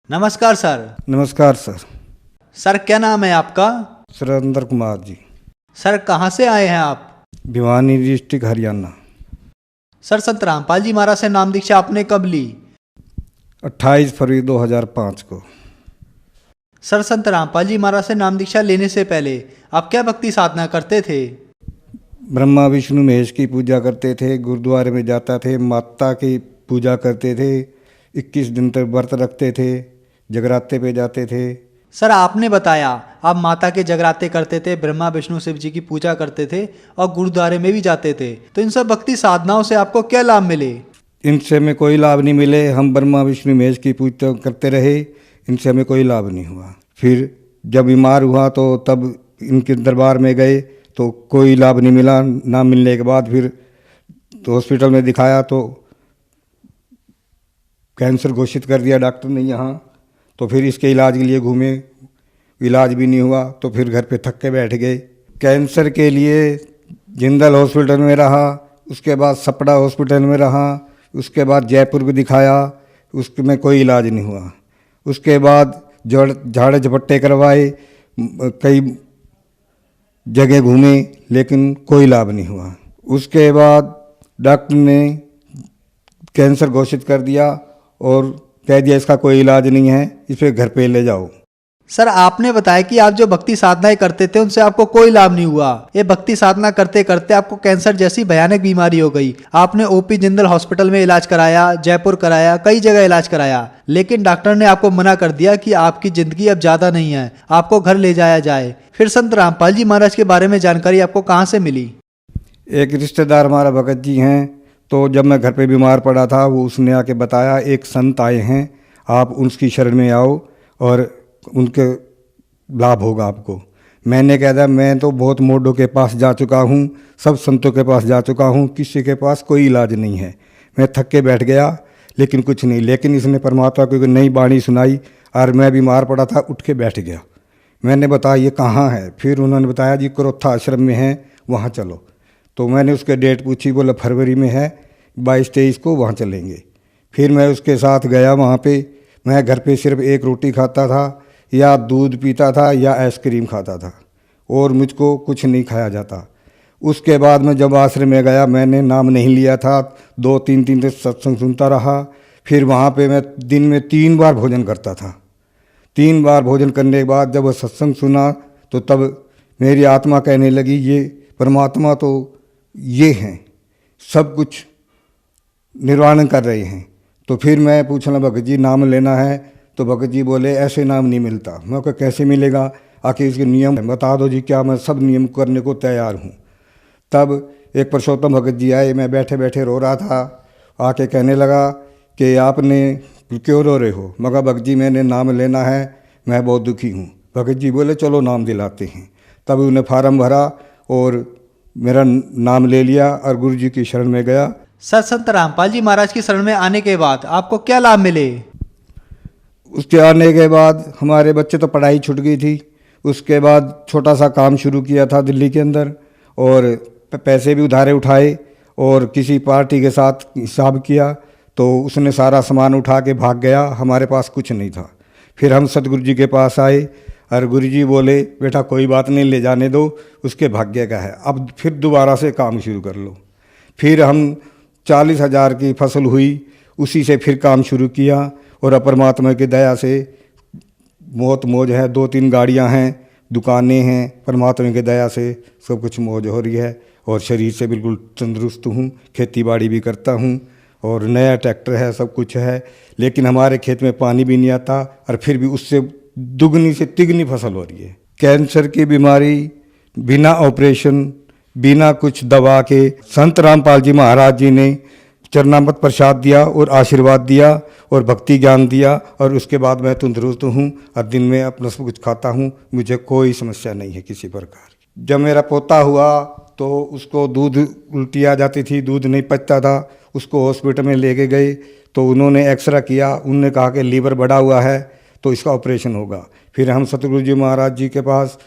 नमस्कार सर। नमस्कार sir. Sir क्या नाम है आपका? सुरेंद्र कुमार जी। सर कहाँ से आए हैं आप? भिवानी डिस्ट्रिक्ट हरियाणा। सर संत रामपाल जी महाराज से नाम दीक्षा आपने कब ली? 28 फरवरी 2005 को। सर संत रामपाल जी महाराज से नाम दीक्षा लेने से पहले आप क्या भक्ति साधना करते थे? ब्रह्मा विष्णु महेश की पूजा करते थे, गुरुद्वारे में जाता थे, माता की पूजा करते थे, 21 दिन तक व्रत रखते थे, जगराते पे जाते थे। सर आपने बताया आप माता के जगराते करते थे, ब्रह्मा विष्णु शिव जी की पूजा करते थे और गुरुद्वारे में भी जाते थे, तो इन सब भक्ति साधनाओं से आपको क्या लाभ मिले? इनसे हमें कोई लाभ नहीं मिले। हम ब्रह्मा विष्णु महेश की पूजा करते रहे, इनसे हमें कोई लाभ नहीं हुआ। फिर जब बीमार हुआ तो तब इनके दरबार में गए तो कोई लाभ नहीं मिला। ना मिलने के बाद फिर तो हॉस्पिटल में दिखाया तो कैंसर घोषित कर दिया डॉक्टर ने यहाँ। तो फिर इसके इलाज के लिए घूमे, इलाज भी नहीं हुआ तो फिर घर पे थक के बैठ गए। कैंसर के लिए जिंदल हॉस्पिटल में रहा, उसके बाद सपड़ा हॉस्पिटल में रहा, उसके बाद जयपुर भी दिखाया, उसमें कोई इलाज नहीं हुआ। उसके बाद झाड़े झपट्टे करवाए, कई जगह घूमे लेकिन कोई लाभ नहीं हुआ। उसके बाद डॉक्टर ने कैंसर घोषित कर दिया और कह दिया इसका कोई इलाज नहीं है, इसे घर पे ले जाओ। सर आपने बताया कि आप जो भक्ति साधनाएं करते थे उनसे आपको कोई लाभ नहीं हुआ। ये भक्ति साधना करते करते आपको कैंसर जैसी भयानक बीमारी हो गई। आपने ओपी जिंदल हॉस्पिटल में इलाज कराया, जयपुर कराया, कई जगह इलाज कराया, लेकिन डॉक्टर ने आपको मना कर दिया कि आपकी जिंदगी अब ज्यादा नहीं है, आपको घर ले जाया जाए। फिर संत रामपाल जी महाराज के बारे में जानकारी आपको कहाँ से मिली? एक रिश्तेदार हमारा भगत जी हैं, तो जब मैं घर पे बीमार पड़ा था वो उसने आके बताया एक संत आए हैं, आप उनकी शरण में आओ और उनके लाभ होगा आपको। मैंने कहा था मैं तो बहुत मोडों के पास जा चुका हूँ, सब संतों के पास जा चुका हूँ, किसी के पास कोई इलाज नहीं है। मैं थक के बैठ गया लेकिन कुछ नहीं। लेकिन इसने परमात्मा को एक नई बाणी सुनाई और मैं बीमार पड़ा था, उठ के बैठ गया। मैंने बताया ये कहाँ है? फिर उन्होंने बताया जी क्रोथा आश्रम में है, वहाँ चलो। तो मैंने उसके डेट पूछी, बोला फरवरी में है, 22-23 को वहाँ चलेंगे। फिर मैं उसके साथ गया वहाँ पे। मैं घर पे सिर्फ एक रोटी खाता था या दूध पीता था या आइसक्रीम खाता था और मुझको कुछ नहीं खाया जाता। उसके बाद मैं जब आश्रम में गया मैंने नाम नहीं लिया था, 2-3 दिन तक सत्संग सुनता रहा। फिर वहाँ पे मैं दिन में 3 बार भोजन करता था। 3 बार भोजन करने के बाद जब वह सत्संग सुना तो तब मेरी आत्मा कहने लगी ये परमात्मा तो ये हैं, सब कुछ निर्वाण कर रहे हैं। तो फिर मैं पूछना भगत जी नाम लेना है, तो भगत जी बोले ऐसे नाम नहीं मिलता। मैं कहा कैसे मिलेगा, आखिर इसके नियम बता दो जी। क्या? मैं सब नियम करने को तैयार हूँ। तब एक पुरुषोत्तम भगत जी आए, मैं बैठे बैठे रो रहा था, आके कहने लगा कि आपने क्यों रो रहे हो? मैं कहा भगत जी मैंने नाम लेना है, मैं बहुत दुखी हूँ। भगत जी बोले चलो नाम दिलाते हैं। तब उन्हें फार्म भरा और मेरा नाम ले लिया और गुरु जी की शरण में गया। सर संत रामपाल जी महाराज की शरण में आने के बाद आपको क्या लाभ मिले? उसके आने के बाद हमारे बच्चे तो पढ़ाई छूट गई थी। उसके बाद छोटा सा काम शुरू किया था दिल्ली के अंदर और पैसे भी उधारे उठाए और किसी पार्टी के साथ हिसाब किया तो उसने सारा सामान उठा के भाग गया, हमारे पास कुछ नहीं था। फिर हम सतगुरु जी के पास आए और गुरु जी बोले बेटा कोई बात नहीं, ले जाने दो, उसके भाग्य का है, अब फिर दोबारा से काम शुरू कर लो। फिर हम 40,000 की फसल हुई, उसी से फिर काम शुरू किया और परमात्मा की दया से बहुत मौज है। 2-3 गाड़ियां हैं, दुकानें हैं, परमात्मा की दया से सब कुछ मौज हो रही है और शरीर से बिल्कुल तंदुरुस्त हूँ। खेती बाड़ी भी करता हूँ और नया ट्रैक्टर है, सब कुछ है। लेकिन हमारे खेत में पानी भी नहीं आता और फिर भी उससे दुगनी से तिगनी फसल हो रही है। कैंसर की बीमारी बिना ऑपरेशन, बिना कुछ दवा के संत रामपाल जी महाराज जी ने चरणामृत प्रसाद दिया और आशीर्वाद दिया और भक्ति ज्ञान दिया और उसके बाद मैं तंदुरुस्त हूँ और दिन में अपना सब कुछ खाता हूँ। मुझे कोई समस्या नहीं है किसी प्रकार। जब मेरा पोता हुआ तो उसको दूध उल्टी आ जाती थी, दूध नहीं पचता था, उसको हॉस्पिटल में लेके गए तो उन्होंने एक्सरा किया, उन्होंने कहा कि लीवर बढ़ा हुआ है तो इसका ऑपरेशन होगा। फिर हम सतगुरु जी महाराज जी के पास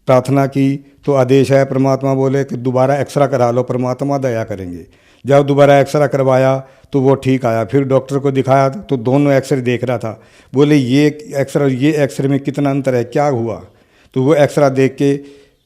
प्रार्थना की तो आदेश है, परमात्मा बोले कि दोबारा एक्सरा करा लो, परमात्मा दया करेंगे। जब दोबारा एक्सरा करवाया तो वो ठीक आया। फिर डॉक्टर को दिखाया तो दोनों एक्सरे देख रहा था। बोले ये एक्सरे में कितना अंतर है, क्या हुआ? तो वो एक्सरा देख के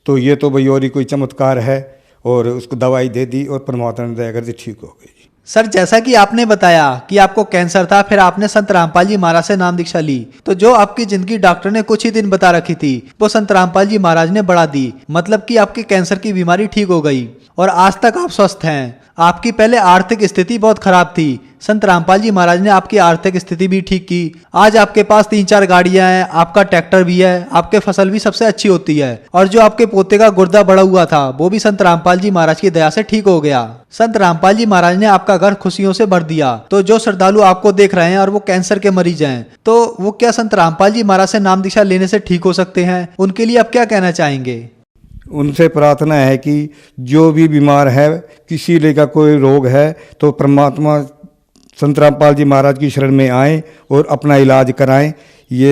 तो ये तो भाई और ही कोई चमत्कार है, और उसको दवाई दे दी और परमात्मा ने दया कर दी, ठीक हो गई। सर, जैसा कि आपने बताया कि आपको कैंसर था, फिर आपने संत रामपाल जी महाराज से नाम दीक्षा ली, तो जो आपकी जिंदगी डॉक्टर ने कुछ ही दिन बता रखी थी वो संत रामपाल जी महाराज ने बढ़ा दी। मतलब कि आपके कैंसर की बीमारी ठीक हो गई और आज तक आप स्वस्थ हैं। आपकी पहले आर्थिक स्थिति बहुत खराब थी, संत रामपाल जी महाराज ने आपकी आर्थिक स्थिति भी ठीक की। आज आपके पास 3-4 गाड़ियां हैं, आपका ट्रैक्टर भी है, आपके फसल भी सबसे अच्छी होती है, और जो आपके पोते का गुर्दा बढ़ा हुआ था वो भी संत रामपाल जी महाराज की दया से ठीक हो गया। संत रामपाल जी महाराज ने आपका घर खुशियों से भर दिया। तो जो श्रद्धालु आपको देख रहे हैं और वो कैंसर के मरीज हैं, तो वो क्या संत रामपाल जी महाराज से नाम दीक्षा लेने से ठीक हो सकते हैं? उनके लिए आप क्या कहना चाहेंगे? उनसे प्रार्थना है कि जो भी बीमार है, किसी ले का कोई रोग है, तो परमात्मा संत रामपाल जी महाराज की शरण में आएं और अपना इलाज कराएं, ये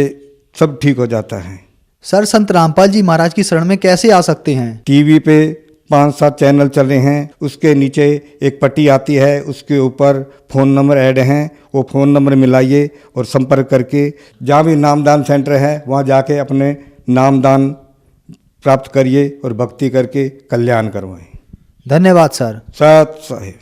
सब ठीक हो जाता है। सर, संत रामपाल जी महाराज की शरण में कैसे आ सकते हैं? टीवी पे 5-7 चैनल चल रहे हैं, उसके नीचे एक पट्टी आती है, उसके ऊपर फ़ोन नंबर ऐड हैं, वो फ़ोन नंबर मिलाइए और संपर्क करके जहाँ भी नामदान सेंटर है वहाँ जाके अपने नामदान प्राप्त करिए और भक्ति करके कल्याण करवाएं। धन्यवाद सर। सत साहिब।